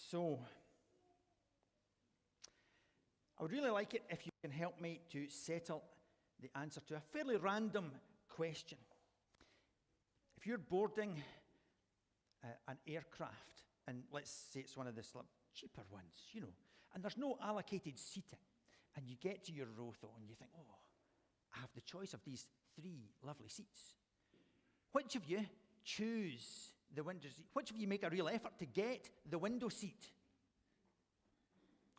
So, I would really like it if you can help me to settle the answer to a fairly random question. If you're boarding an aircraft, and let's say it's one of the cheaper ones, and there's no allocated seating, and you get to your row though, and you think, oh, I have the choice of these 3 lovely seats. Which of you choose the window seat? Which of you make a real effort to get the window seat?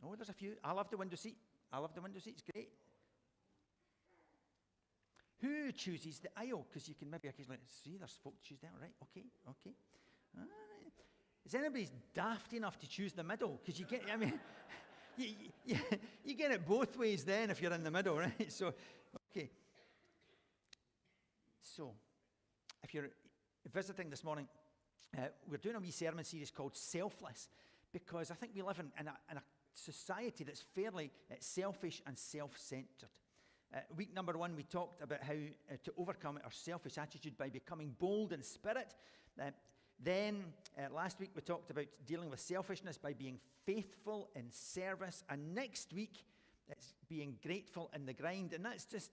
Oh, there's a few. I love the window seat. I love the window seat. It's great. Who chooses the aisle? Because you can maybe occasionally see there's folk choose that. Right, okay. All right. Is anybody daft enough to choose the middle? Because you get, you get it both ways then if you're in the middle, right? So, okay. So, if you're visiting this morning, we're doing a wee sermon series called Selfless, because I think we live in a society that's fairly selfish and self-centered. Week number 1, we talked about how to overcome our selfish attitude by becoming bold in spirit. Then, last week, we talked about dealing with selfishness by being faithful in service. And next week, it's being grateful in the grind. And that's just,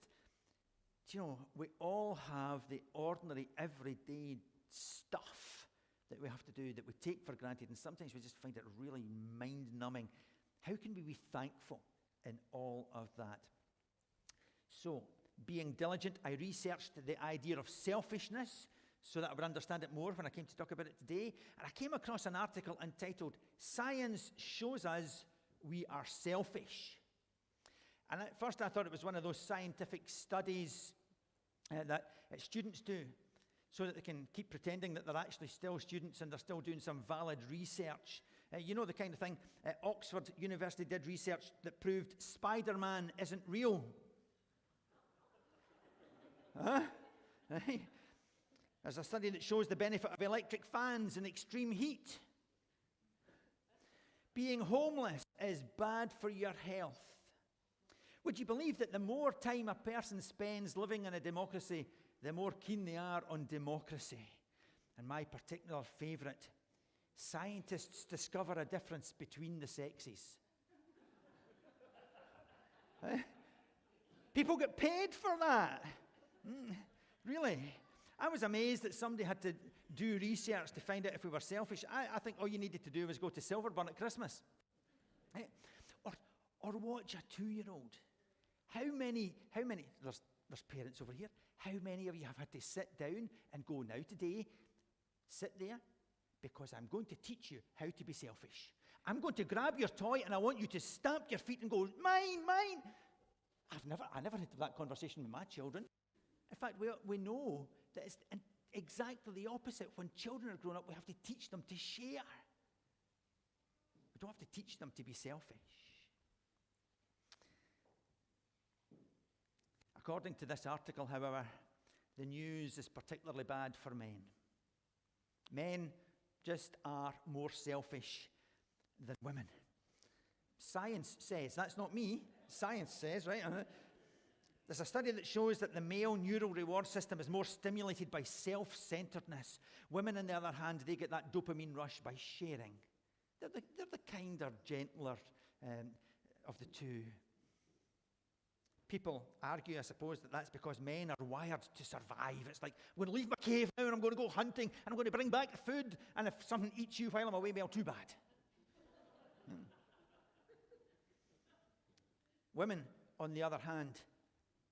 we all have the ordinary, everyday stuff that we have to do that we take for granted. And sometimes we just find it really mind-numbing. How can we be thankful in all of that? So, being diligent, I researched the idea of selfishness so that I would understand it more when I came to talk about it today. And I came across an article entitled, "Science Shows Us We Are Selfish." And at first I thought it was one of those scientific studies that students do so that they can keep pretending that they're actually still students and they're still doing some valid research. The kind of thing. Oxford University did research that proved Spider-Man isn't real. There's a study that shows the benefit of electric fans in extreme heat. Being homeless is bad for your health. Would you believe that the more time a person spends living in a democracy, the more keen they are on democracy? And my particular favourite, scientists discover a difference between the sexes. People get paid for that. Really? I was amazed that somebody had to do research to find out if we were selfish. I think all you needed to do was go to Silverburn at Christmas. Or watch a 2-year-old. How many, there's parents over here, how many of you have had to sit down and go, now today, sit there, because I'm going to teach you how to be selfish. I'm going to grab your toy and I want you to stamp your feet and go, mine, mine. I never had that conversation with my children. In fact, we know that it's exactly the opposite. When children are growing up, we have to teach them to share. We don't have to teach them to be selfish. According to this article, however, the news is particularly bad for men. Men just are more selfish than women. Science says, that's not me, science says, right? There's a study that shows that the male neural reward system is more stimulated by self-centeredness. Women, on the other hand, they get that dopamine rush by sharing. They're the kinder, gentler of the two. People argue, I suppose, that that's because men are wired to survive. It's like, I'm going to leave my cave now and I'm going to go hunting and I'm going to bring back the food, and if something eats you while I'm away, well, too bad. Women, on the other hand,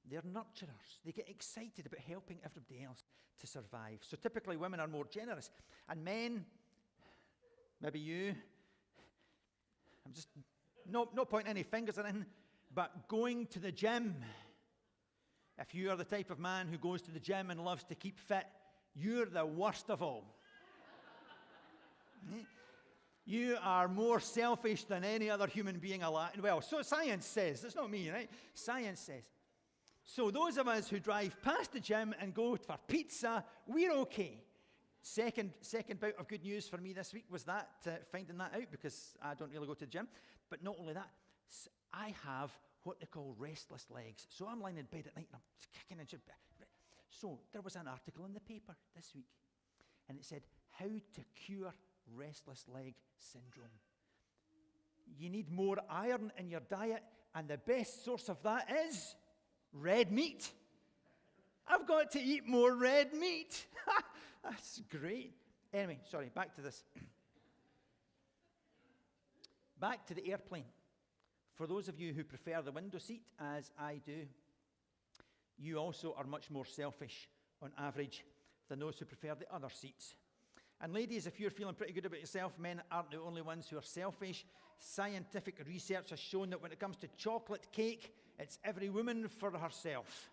they're nurturers. They get excited about helping everybody else to survive. So typically women are more generous. And men, maybe you, I'm just not pointing any fingers at anything, but going to the gym. If you are the type of man who goes to the gym and loves to keep fit, you're the worst of all. You are more selfish than any other human being alive. Well, so science says. It's not me, right? Science says. So those of us who drive past the gym and go for pizza, we're okay. Second bout of good news for me this week was that, finding that out, because I don't really go to the gym. But not only that, I have what they call restless legs. So I'm lying in bed at night and I'm kicking and so there was an article in the paper this week, and it said, how to cure restless leg syndrome. You need more iron in your diet, and the best source of that is red meat. I've got to eat more red meat. That's great. Anyway, sorry, back to this. Back to the airplane. For those of you who prefer the window seat, as I do, you also are much more selfish on average than those who prefer the other seats. And ladies, if you're feeling pretty good about yourself, men aren't the only ones who are selfish. Scientific research has shown that when it comes to chocolate cake, it's every woman for herself.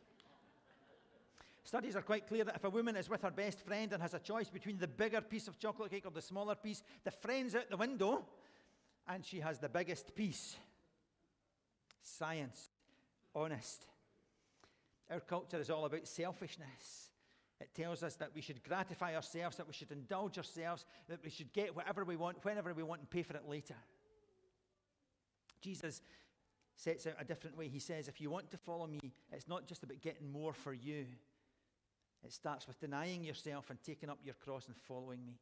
Studies are quite clear that if a woman is with her best friend and has a choice between the bigger piece of chocolate cake or the smaller piece, the friend's out the window and she has the biggest piece. Science, honest. Our culture is all about selfishness. It tells us that we should gratify ourselves, that we should indulge ourselves, that we should get whatever we want, whenever we want, and pay for it later. Jesus sets out a different way. He says, if you want to follow me, it's not just about getting more for you. It starts with denying yourself and taking up your cross and following me.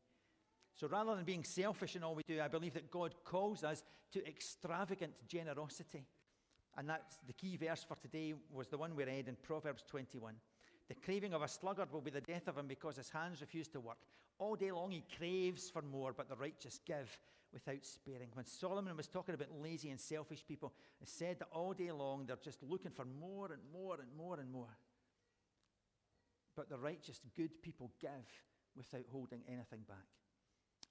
So rather than being selfish in all we do, I believe that God calls us to extravagant generosity. And that's the key verse for today was the one we read in Proverbs 21. The craving of a sluggard will be the death of him because his hands refuse to work. All day long he craves for more, but the righteous give without sparing. When Solomon was talking about lazy and selfish people, he said that all day long they're just looking for more and more and more and more. But the righteous, good people give without holding anything back.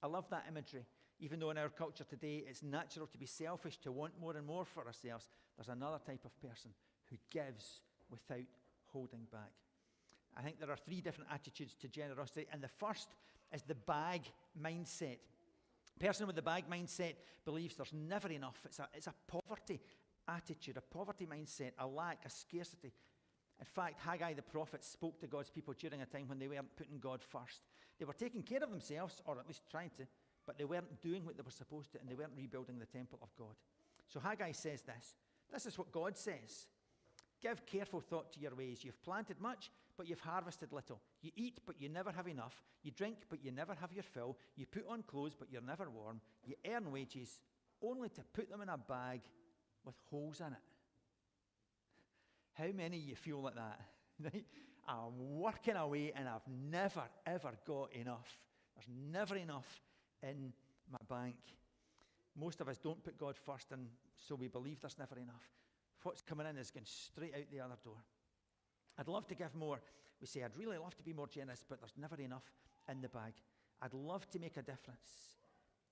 I love that imagery. Even though in our culture today it's natural to be selfish, to want more and more for ourselves, there's another type of person who gives without holding back. I think there are three different attitudes to generosity, and the first is the bag mindset. A person with the bag mindset believes there's never enough. It's a poverty attitude, a poverty mindset, a lack, a scarcity. In fact, Haggai the prophet spoke to God's people during a time when they weren't putting God first. They were taking care of themselves, or at least trying to, but they weren't doing what they were supposed to, and they weren't rebuilding the temple of God. So Haggai says this. This is what God says. Give careful thought to your ways. You've planted much, but you've harvested little. You eat, but you never have enough. You drink, but you never have your fill. You put on clothes, but you're never warm. You earn wages, only to put them in a bag with holes in it. How many of you feel like that? Right? I'm working away, and I've never, ever got enough. There's never enough in my bank. Most of us don't put God first, and so we believe there's never enough. What's coming in is going straight out the other door. I'd love to give more. We say, I'd really love to be more generous, but there's never enough in the bag. I'd love to make a difference.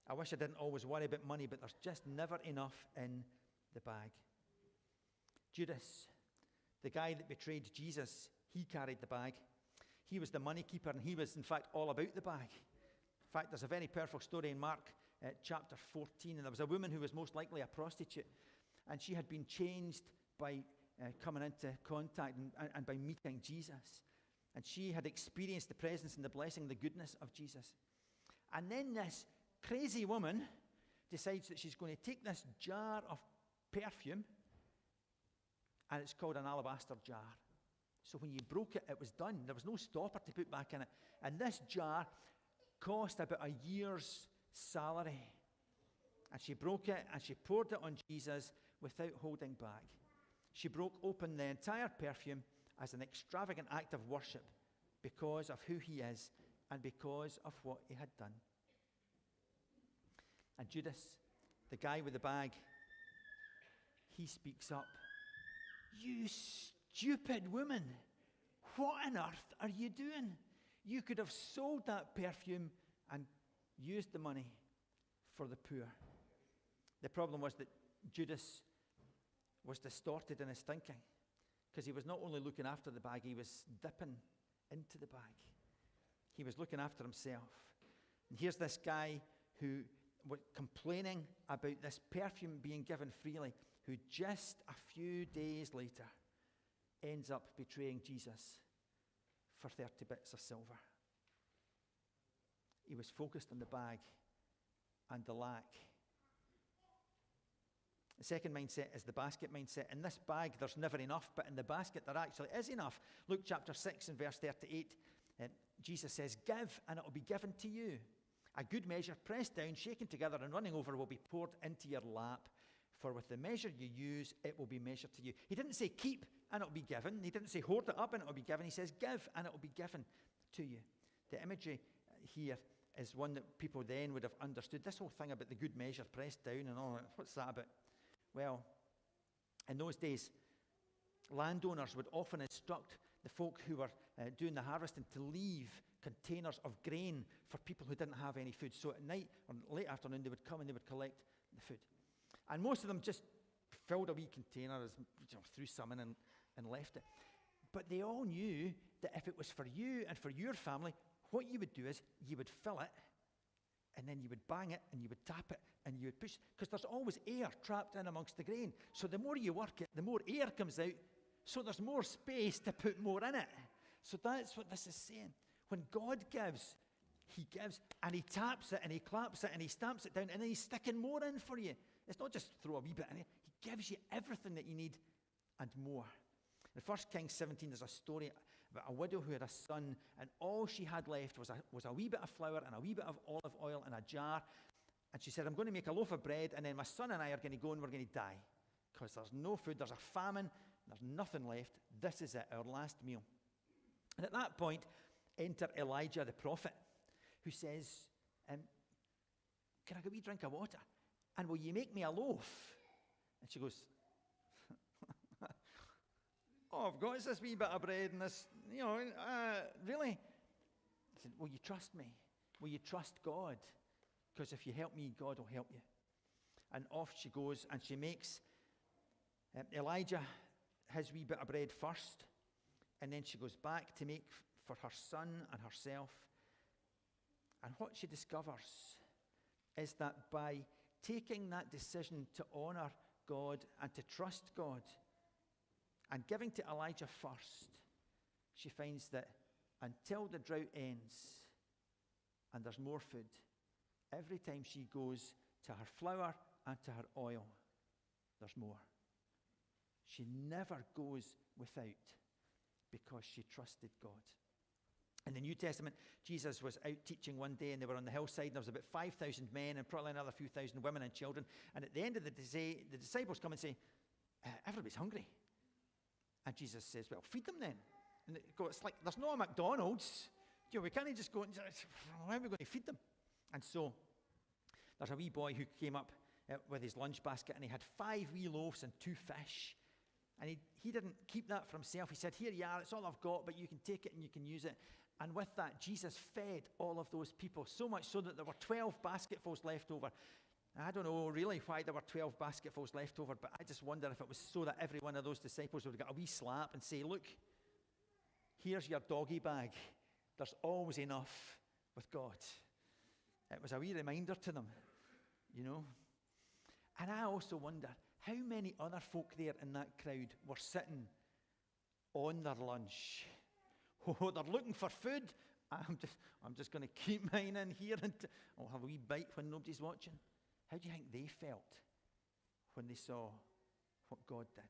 I wish I didn't always worry about money, but there's just never enough in the bag. Judas, the guy that betrayed Jesus, he carried the bag. He was the money keeper, and he was, in fact, all about the bag. In fact, there's a very powerful story in Mark chapter 14, and there was a woman who was most likely a prostitute, and she had been changed by coming into contact and by meeting Jesus. And she had experienced the presence and the blessing and the goodness of Jesus. And then this crazy woman decides that she's going to take this jar of perfume, and it's called an alabaster jar. So when you broke it, it was done. There was no stopper to put back in it. And this jar cost about a year's salary. And she broke it, and she poured it on Jesus without holding back. She broke open the entire perfume as an extravagant act of worship because of who he is and because of what he had done. And Judas, the guy with the bag, he speaks up. You stupid woman, what on earth are you doing? You could have sold that perfume and used the money for the poor. The problem was that Judas was distorted in his thinking because he was not only looking after the bag, he was dipping into the bag. He was looking after himself. And here's this guy who was complaining about this perfume being given freely, who just a few days later ends up betraying Jesus for 30 bits of silver. He was focused on the bag and the lack. The second mindset is the basket mindset. In this bag, there's never enough, but in the basket, there actually is enough. Luke chapter 6 and verse 38, Jesus says, give, and it will be given to you. A good measure, pressed down, shaken together, and running over, will be poured into your lap. For with the measure you use, it will be measured to you. He didn't say keep and it will be given. He didn't say hoard it up and it will be given. He says give and it will be given to you. The imagery here is one that people then would have understood. This whole thing about the good measure pressed down and all that, what's that about? Well, in those days, landowners would often instruct the folk who were doing the harvesting to leave containers of grain for people who didn't have any food. So at night or late afternoon, they would come and they would collect the food. And most of them just filled a wee container, threw some in and left it. But they all knew that if it was for you and for your family, what you would do is you would fill it, and then you would bang it, and you would tap it, and you would push, because there's always air trapped in amongst the grain. So the more you work it, the more air comes out, so there's more space to put more in it. So that's what this is saying. When God gives, he gives, and he taps it, and he claps it, and he stamps it down, and then he's sticking more in for you. It's not just throw a wee bit in it. He gives you everything that you need and more. In 1 Kings 17, there's a story about a widow who had a son, and all she had left was a wee bit of flour and a wee bit of olive oil in a jar. And she said, I'm going to make a loaf of bread, and then my son and I are going to go and we're going to die. Because there's no food, there's a famine, there's nothing left. This is it, our last meal. And at that point, enter Elijah the prophet, who says, can I get a wee drink of water? And will you make me a loaf? And she goes, oh, I've got this wee bit of bread and this, really? I said, will you trust me? Will you trust God? Because if you help me, God will help you. And off she goes, and she makes Elijah his wee bit of bread first, and then she goes back to make for her son and herself. And what she discovers is that by taking that decision to honor God and to trust God and giving to Elijah first, she finds that until the drought ends and there's more food, every time she goes to her flour and to her oil, there's more. She never goes without because she trusted God. In the New Testament, Jesus was out teaching one day, and they were on the hillside, and there was about 5,000 men and probably another few thousand women and children. And at the end of the day, the disciples come and say, everybody's hungry. And Jesus says, well, feed them then. And it's like, there's no McDonald's. We can't just go, how are we going to feed them? And so there's a wee boy who came up with his lunch basket, and he had 5 wee loaves and 2 fish. And he didn't keep that for himself. He said, here you are, it's all I've got, but you can take it and you can use it. And with that, Jesus fed all of those people, so much so that there were 12 basketfuls left over. I don't know really why there were 12 basketfuls left over, but I just wonder if it was so that every one of those disciples would get a wee slap and say, look, here's your doggy bag. There's always enough with God. It was a wee reminder to them, And I also wonder how many other folk there in that crowd were sitting on their lunch. Oh, they're looking for food. I'm just going to keep mine in here and I'll have a wee bite when nobody's watching. How do you think they felt when they saw what God did?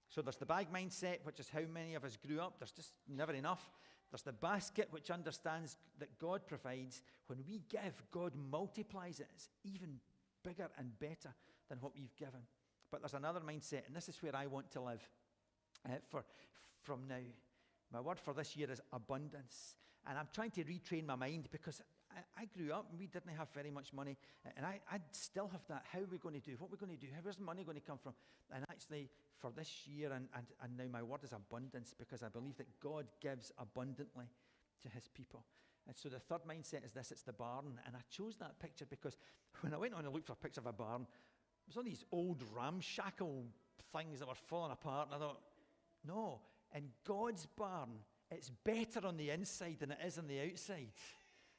So there's the bag mindset, which is how many of us grew up. There's just never enough. There's the basket, which understands that God provides. When we give, God multiplies it. It's even bigger and better than what we've given. But there's another mindset, and this is where I want to live from now. My word for this year is abundance. And I'm trying to retrain my mind because I grew up and we didn't have very much money. And I still have that. How are we going to do? What are we going to do? Where's the money going to come from? And actually, for this year and now my word is abundance, because I believe that God gives abundantly to his people. And so the third mindset is this, it's the barn. And I chose that picture because when I went on and looked for a picture of a barn, it was all these old ramshackle things that were falling apart. And I thought, no, in God's barn, it's better on the inside than it is on the outside.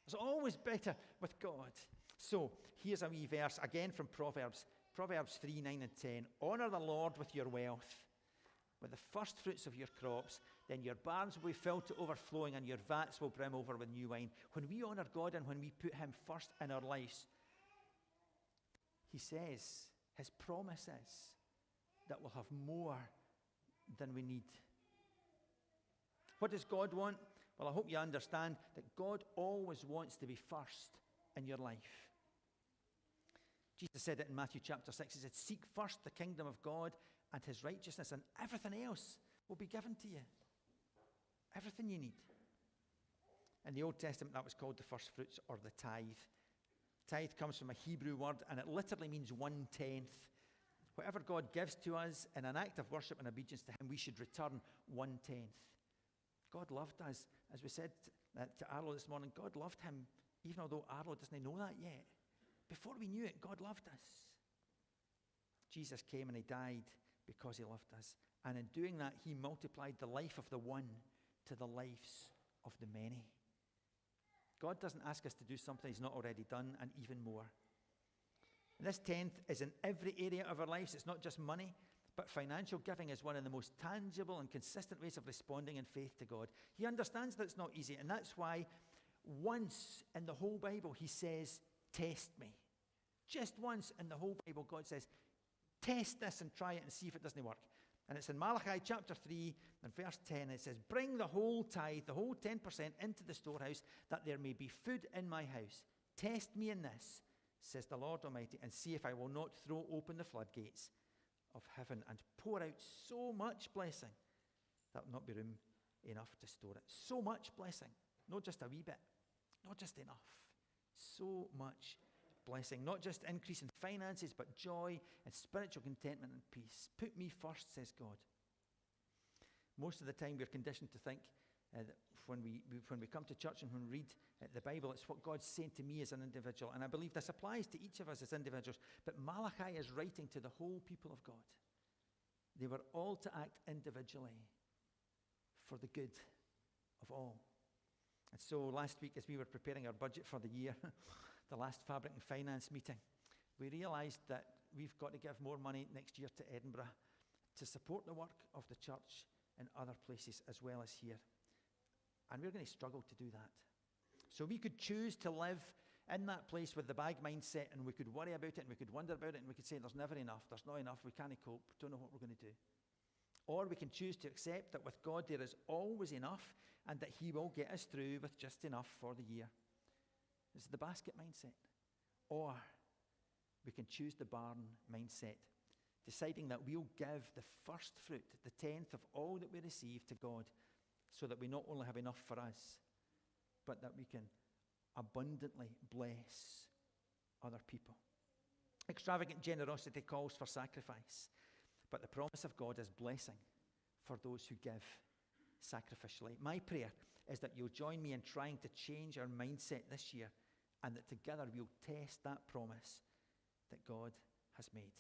It's always better with God. So here's a wee verse, again from Proverbs. Proverbs 3, 9 and 10. Honor the Lord with your wealth, with the first fruits of your crops. Then your barns will be filled to overflowing and your vats will brim over with new wine. When we honor God and when we put him first in our lives, he says, his promise is that we'll have more than we need. What does God want? Well, I hope you understand that God always wants to be first in your life. Jesus said it in Matthew chapter 6. He said, seek first the kingdom of God and his righteousness, and everything else will be given to you. Everything you need. In the Old Testament, that was called the first fruits, or the tithe. Tithe comes from a Hebrew word, and it literally means 1/10. Whatever God gives to us in an act of worship and obedience to him, we should return 1/10. God loved us. As we said to Arlo this morning, God loved him, even although Arlo doesn't know that yet. Before we knew it, God loved us. Jesus came and he died because he loved us. And in doing that, he multiplied the life of the one to the lives of the many. God doesn't ask us to do something he's not already done, and even more. And this 10th is in every area of our lives. It's not just money, but financial giving is one of the most tangible and consistent ways of responding in faith to God. He understands that it's not easy, and that's why once in the whole Bible he says, test me. Just once in the whole Bible, God says, test this and try it and see if it doesn't work. And it's in Malachi chapter 3 and verse 10. It says, bring the whole tithe, the whole 10% into the storehouse, that there may be food in my house. Test me in this, says the Lord Almighty, and see if I will not throw open the floodgates of heaven and pour out so much blessing that will not be room enough to store it. So much blessing, not just a wee bit, not just enough. So much blessing, not just increase in finances, but joy and spiritual contentment and peace. Put me first, says God. Most of the time we're conditioned to think that when we come to church and when we read the Bible, it's what God's saying to me as an individual. And I believe this applies to each of us as individuals. But Malachi is writing to the whole people of God. They were all to act individually for the good of all. And so last week, as we were preparing our budget for the year, the last Fabric and Finance meeting, we realised that we've got to give more money next year to Edinburgh to support the work of the church in other places as well as here. And we're going to struggle to do that. So we could choose to live in that place with the bag mindset, and we could worry about it, and we could wonder about it, and we could say there's never enough, there's not enough, we can't cope, don't know what we're going to do. Or we can choose to accept that with God there is always enough, and that he will get us through with just enough for the year. This is the basket mindset. Or we can choose the barn mindset, deciding that we'll give the first fruit, the 10th of all that we receive, to God, so that we not only have enough for us, but that we can abundantly bless other people. Extravagant generosity calls for sacrifice, but the promise of God is blessing for those who give sacrificially. My prayer is that you'll join me in trying to change our mindset this year, and that together we'll test that promise that God has made.